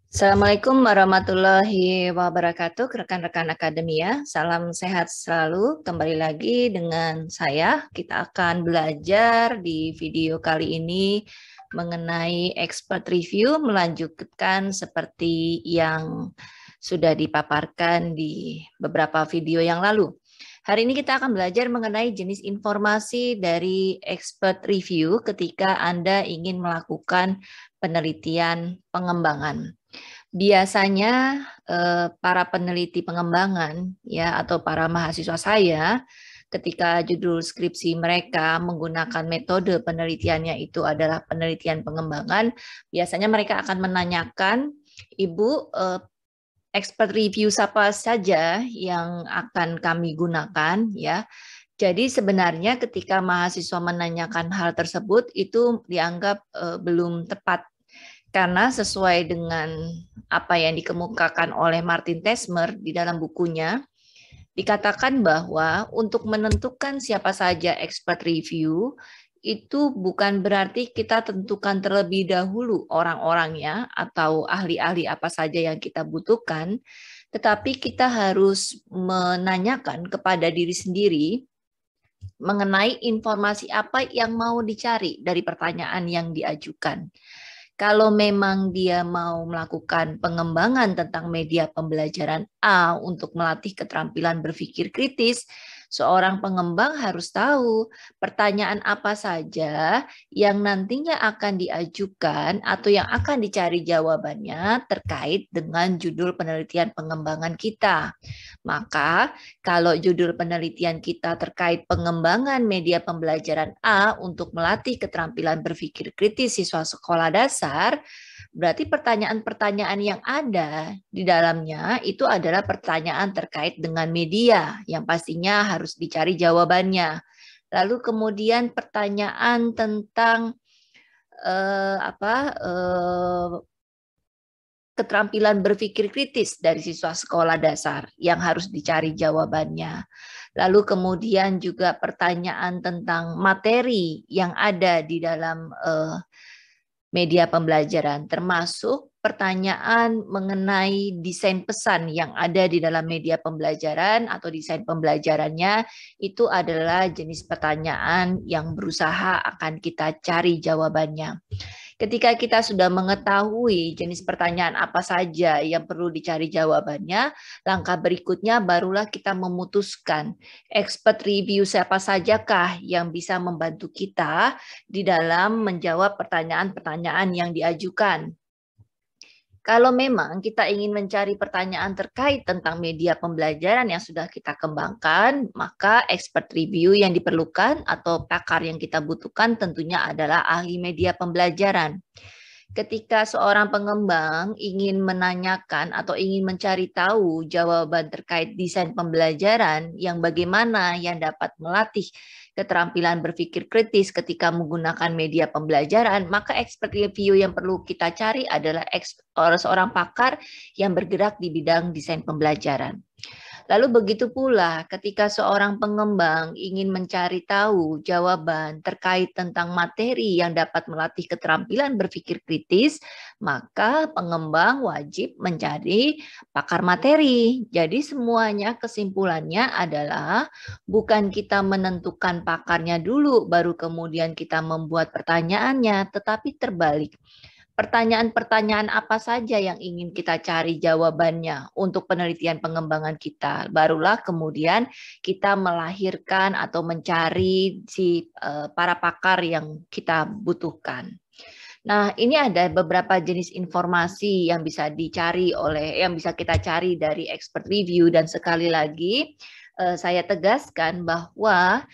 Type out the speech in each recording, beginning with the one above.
Assalamualaikum warahmatullahi wabarakatuh, rekan-rekan akademia. Salam sehat selalu. Kembali lagi dengan saya. Kita akan belajar di video kali ini mengenai expert review, melanjutkan seperti yang sudah dipaparkan di beberapa video yang lalu. Hari ini kita akan belajar mengenai jenis informasi dari expert review ketika Anda ingin melakukan penelitian pengembangan. Biasanya para peneliti pengembangan ya atau para mahasiswa saya ketika judul skripsi mereka menggunakan metode penelitiannya itu adalah penelitian pengembangan, biasanya mereka akan menanyakan, Ibu, expert review siapa saja yang akan kami gunakan ya. Jadi sebenarnya ketika mahasiswa menanyakan hal tersebut itu dianggap belum tepat karena sesuai dengan apa yang dikemukakan oleh Martin Tesmer di dalam bukunya, dikatakan bahwa untuk menentukan siapa saja expert review, itu bukan berarti kita tentukan terlebih dahulu orang-orangnya atau ahli-ahli apa saja yang kita butuhkan, tetapi kita harus menanyakan kepada diri sendiri mengenai informasi apa yang mau dicari dari pertanyaan yang diajukan. Kalau memang dia mau melakukan pengembangan tentang media pembelajaran A untuk melatih keterampilan berpikir kritis, seorang pengembang harus tahu pertanyaan apa saja yang nantinya akan diajukan atau yang akan dicari jawabannya terkait dengan judul penelitian pengembangan kita. Maka kalau judul penelitian kita terkait pengembangan media pembelajaran A untuk melatih keterampilan berpikir kritis siswa sekolah dasar, berarti pertanyaan-pertanyaan yang ada di dalamnya itu adalah pertanyaan terkait dengan media yang pastinya harus dicari jawabannya. Lalu kemudian pertanyaan tentang keterampilan berpikir kritis dari siswa sekolah dasar yang harus dicari jawabannya. Lalu kemudian juga pertanyaan tentang materi yang ada di dalam media pembelajaran, termasuk pertanyaan mengenai desain pesan yang ada di dalam media pembelajaran atau desain pembelajarannya, itu adalah jenis pertanyaan yang berusaha akan kita cari jawabannya. Ketika kita sudah mengetahui jenis pertanyaan apa saja yang perlu dicari jawabannya, langkah berikutnya barulah kita memutuskan expert review siapa sajakah yang bisa membantu kita di dalam menjawab pertanyaan-pertanyaan yang diajukan. Kalau memang kita ingin mencari pertanyaan terkait tentang media pembelajaran yang sudah kita kembangkan, maka expert review yang diperlukan atau pakar yang kita butuhkan tentunya adalah ahli media pembelajaran. Ketika seorang pengembang ingin menanyakan atau ingin mencari tahu jawaban terkait desain pembelajaran yang bagaimana yang dapat melatih keterampilan berpikir kritis ketika menggunakan media pembelajaran, maka expert review yang perlu kita cari adalah seorang pakar yang bergerak di bidang desain pembelajaran. Lalu begitu pula ketika seorang pengembang ingin mencari tahu jawaban terkait tentang materi yang dapat melatih keterampilan berpikir kritis, maka pengembang wajib mencari pakar materi. Jadi semuanya kesimpulannya adalah bukan kita menentukan pakarnya dulu baru kemudian kita membuat pertanyaannya, tetapi terbalik. Pertanyaan-pertanyaan apa saja yang ingin kita cari jawabannya untuk penelitian pengembangan kita. Barulah kemudian kita melahirkan atau mencari para pakar yang kita butuhkan. Nah, ini ada beberapa jenis informasi yang bisa kita cari dari expert review, dan sekali lagi saya tegaskan bahwa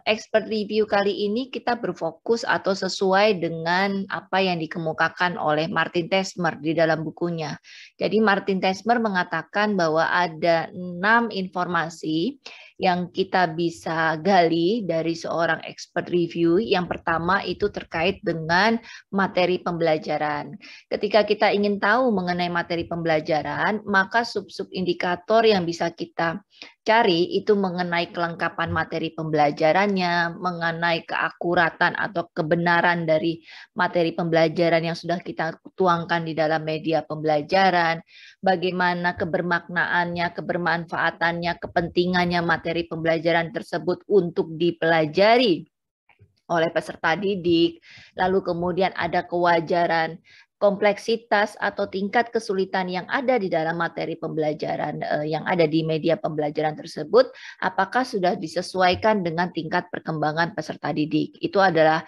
expert review kali ini kita berfokus atau sesuai dengan apa yang dikemukakan oleh Martin Tesmer di dalam bukunya. Jadi Martin Tesmer mengatakan bahwa ada 6 informasi yang kita bisa gali dari seorang expert review. Yang pertama itu terkait dengan materi pembelajaran. Ketika kita ingin tahu mengenai materi pembelajaran, maka sub-sub indikator yang bisa kita cari itu mengenai kelengkapan materi pembelajarannya, mengenai keakuratan atau kebenaran dari materi pembelajaran yang sudah kita tuangkan di dalam media pembelajaran, bagaimana kebermaknaannya, kebermanfaatannya, kepentingannya materi pembelajaran tersebut untuk dipelajari oleh peserta didik, lalu kemudian ada kewajaran, kompleksitas atau tingkat kesulitan yang ada di dalam materi pembelajaran yang ada di media pembelajaran tersebut, apakah sudah disesuaikan dengan tingkat perkembangan peserta didik. Itu adalah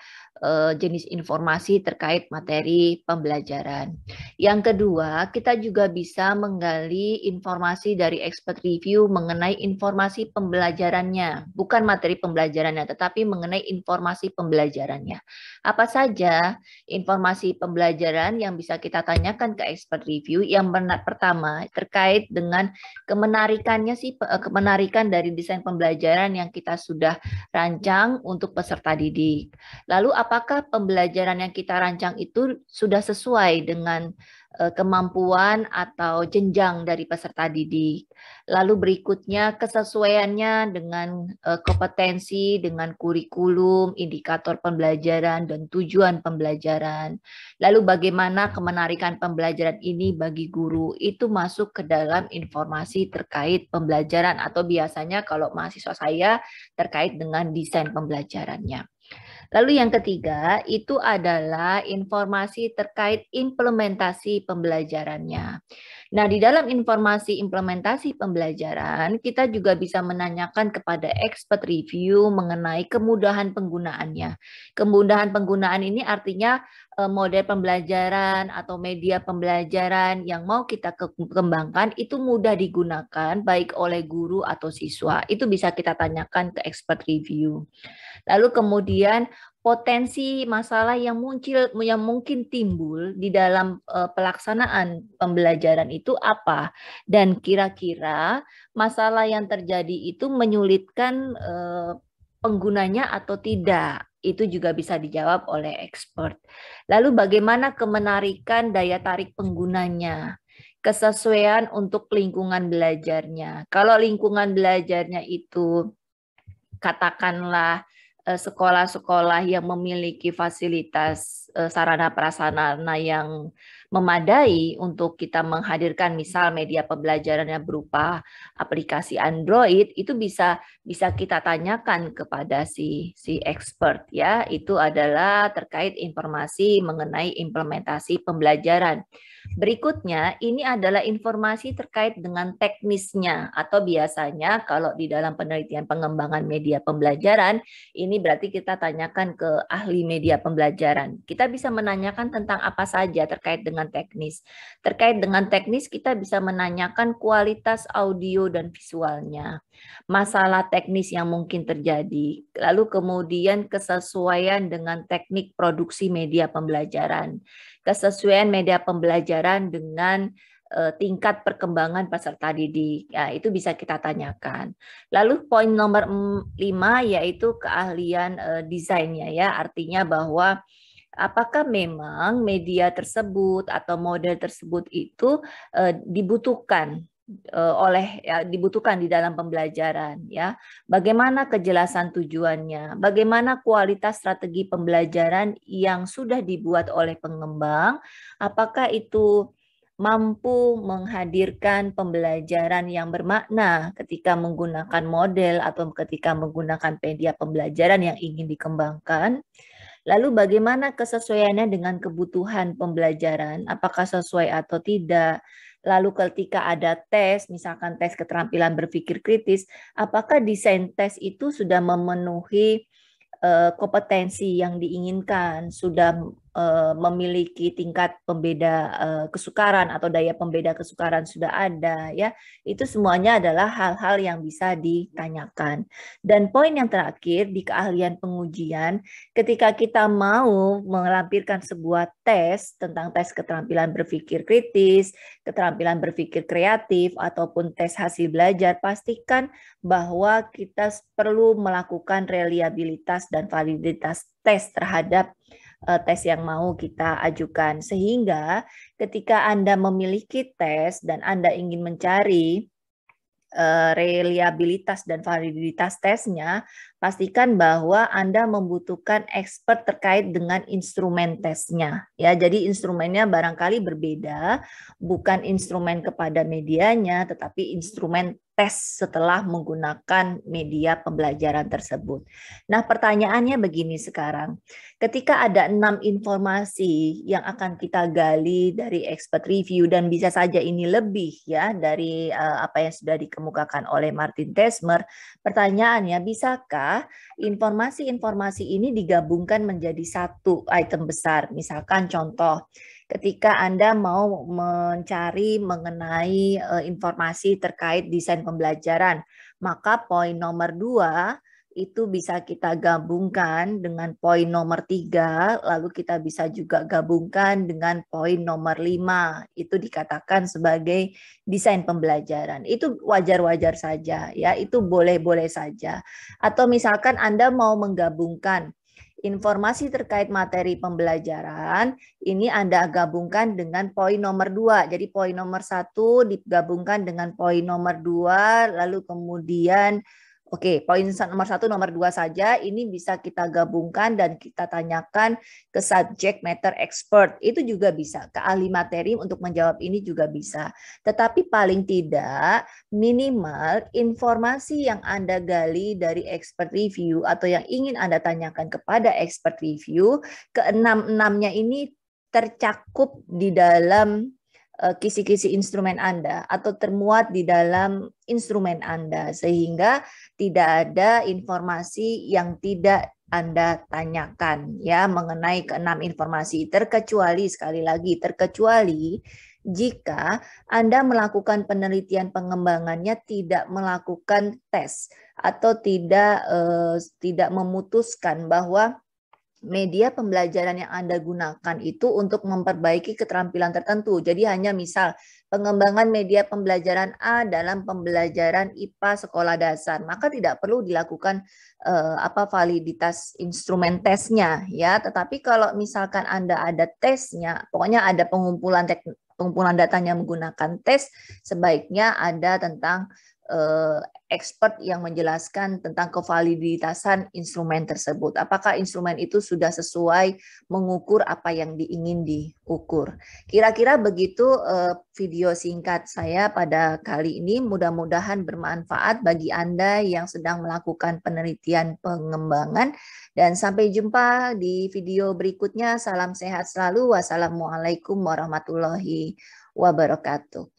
jenis informasi terkait materi pembelajaran. Yang kedua, kita juga bisa menggali informasi dari expert review mengenai informasi pembelajarannya, bukan materi pembelajarannya, tetapi mengenai informasi pembelajarannya. Apa saja informasi pembelajaran yang bisa kita tanyakan ke expert review? Yang pertama, terkait dengan kemenarikannya kemenarikan dari desain pembelajaran yang kita sudah rancang untuk peserta didik. Lalu apakah pembelajaran yang kita rancang itu sudah sesuai dengan kemampuan atau jenjang dari peserta didik. Lalu berikutnya kesesuaiannya dengan kompetensi, dengan kurikulum, indikator pembelajaran, dan tujuan pembelajaran. Lalu bagaimana kemenarikan pembelajaran ini bagi guru, itu masuk ke dalam informasi terkait pembelajaran atau biasanya kalau mahasiswa saya terkait dengan desain pembelajarannya. Lalu yang ketiga itu adalah informasi terkait implementasi pembelajarannya. Nah, di dalam informasi implementasi pembelajaran, kita juga bisa menanyakan kepada expert review mengenai kemudahan penggunaannya. Kemudahan penggunaan ini artinya model pembelajaran atau media pembelajaran yang mau kita kembangkan itu mudah digunakan baik oleh guru atau siswa. Itu bisa kita tanyakan ke expert review. Lalu kemudian potensi masalah yang mungkin timbul di dalam pelaksanaan pembelajaran itu apa, dan kira-kira masalah yang terjadi itu menyulitkan penggunanya atau tidak. Itu juga bisa dijawab oleh expert. Lalu bagaimana kemenarikan daya tarik penggunanya, kesesuaian untuk lingkungan belajarnya. Kalau lingkungan belajarnya itu katakanlah sekolah-sekolah yang memiliki fasilitas sarana prasarana yang memadai untuk kita menghadirkan misal media pembelajarannya berupa aplikasi Android, itu bisa kita tanyakan kepada si expert ya. Itu adalah terkait informasi mengenai implementasi pembelajaran. Berikutnya, ini adalah informasi terkait dengan teknisnya atau biasanya kalau di dalam penelitian pengembangan media pembelajaran, ini berarti kita tanyakan ke ahli media pembelajaran. Kita bisa menanyakan tentang apa saja terkait dengan teknis. Terkait dengan teknis, kita bisa menanyakan kualitas audio dan visualnya, masalah teknis yang mungkin terjadi, lalu kemudian kesesuaian dengan teknik produksi media pembelajaran, kesesuaian media pembelajaran dengan tingkat perkembangan peserta didik. Ya, itu bisa kita tanyakan. Lalu poin nomor 5 yaitu keahlian desainnya ya, artinya bahwa apakah memang media tersebut atau model tersebut itu dibutuhkan dibutuhkan di dalam pembelajaran ya. Bagaimana kejelasan tujuannya, bagaimana kualitas strategi pembelajaran yang sudah dibuat oleh pengembang, apakah itu mampu menghadirkan pembelajaran yang bermakna ketika menggunakan model atau ketika menggunakan media pembelajaran yang ingin dikembangkan. Lalu bagaimana kesesuaiannya dengan kebutuhan pembelajaran, apakah sesuai atau tidak. Lalu ketika ada tes, misalkan tes keterampilan berpikir kritis, apakah desain tes itu sudah memenuhi kompetensi yang diinginkan, sudah memiliki tingkat pembeda kesukaran atau daya pembeda kesukaran sudah ada ya. Itu semuanya adalah hal-hal yang bisa ditanyakan. Dan poin yang terakhir di keahlian pengujian, ketika kita mau melampirkan sebuah tes tentang tes keterampilan berpikir kritis, keterampilan berpikir kreatif ataupun tes hasil belajar, pastikan bahwa kita perlu melakukan reliabilitas dan validitas tes terhadap tes yang mau kita ajukan. Sehingga ketika Anda memiliki tes dan Anda ingin mencari reliabilitas dan validitas tesnya, pastikan bahwa Anda membutuhkan expert terkait dengan instrumen tesnya. Ya, jadi instrumennya barangkali berbeda, bukan instrumen kepada medianya, tetapi instrumen tes setelah menggunakan media pembelajaran tersebut. Nah, pertanyaannya begini sekarang. Ketika ada 6 informasi yang akan kita gali dari expert review, dan bisa saja ini lebih ya dari apa yang sudah dikemukakan oleh Martin Tesmer, pertanyaannya, bisakah informasi-informasi ini digabungkan menjadi satu item besar? Misalkan contoh, ketika Anda mau mencari mengenai informasi terkait desain pembelajaran, maka poin nomor 2 itu bisa kita gabungkan dengan poin nomor 3, lalu kita bisa juga gabungkan dengan poin nomor 5. Itu dikatakan sebagai desain pembelajaran. Itu wajar-wajar saja, ya, itu boleh-boleh saja. Atau misalkan Anda mau menggabungkan informasi terkait materi pembelajaran, ini Anda gabungkan dengan poin nomor 2. Jadi poin nomor 1 digabungkan dengan poin nomor 2, lalu kemudian poin nomor 1, nomor 2 saja, ini bisa kita gabungkan dan kita tanyakan ke subject matter expert. Itu juga bisa, ke ahli materi untuk menjawab ini juga bisa. Tetapi paling tidak, minimal informasi yang Anda gali dari expert review atau yang ingin Anda tanyakan kepada expert review, keenam-enamnya ini tercakup di dalam kisi-kisi instrumen Anda atau termuat di dalam instrumen Anda, sehingga tidak ada informasi yang tidak Anda tanyakan ya mengenai keenam informasi, terkecuali, sekali lagi, terkecuali jika Anda melakukan penelitian pengembangannya tidak melakukan tes atau tidak memutuskan bahwa media pembelajaran yang Anda gunakan itu untuk memperbaiki keterampilan tertentu. Jadi hanya misal pengembangan media pembelajaran A dalam pembelajaran IPA sekolah dasar, maka tidak perlu dilakukan validitas instrumen tesnya ya. Tetapi kalau misalkan Anda ada tesnya, pokoknya ada pengumpulan datanya menggunakan tes, sebaiknya ada tentang expert yang menjelaskan tentang kevaliditasan instrumen tersebut. Apakah instrumen itu sudah sesuai mengukur apa yang ingin diukur. Kira-kira begitu video singkat saya pada kali ini. Mudah-mudahan bermanfaat bagi Anda yang sedang melakukan penelitian pengembangan. Dan sampai jumpa di video berikutnya. Salam sehat selalu. Wassalamualaikum warahmatullahi wabarakatuh.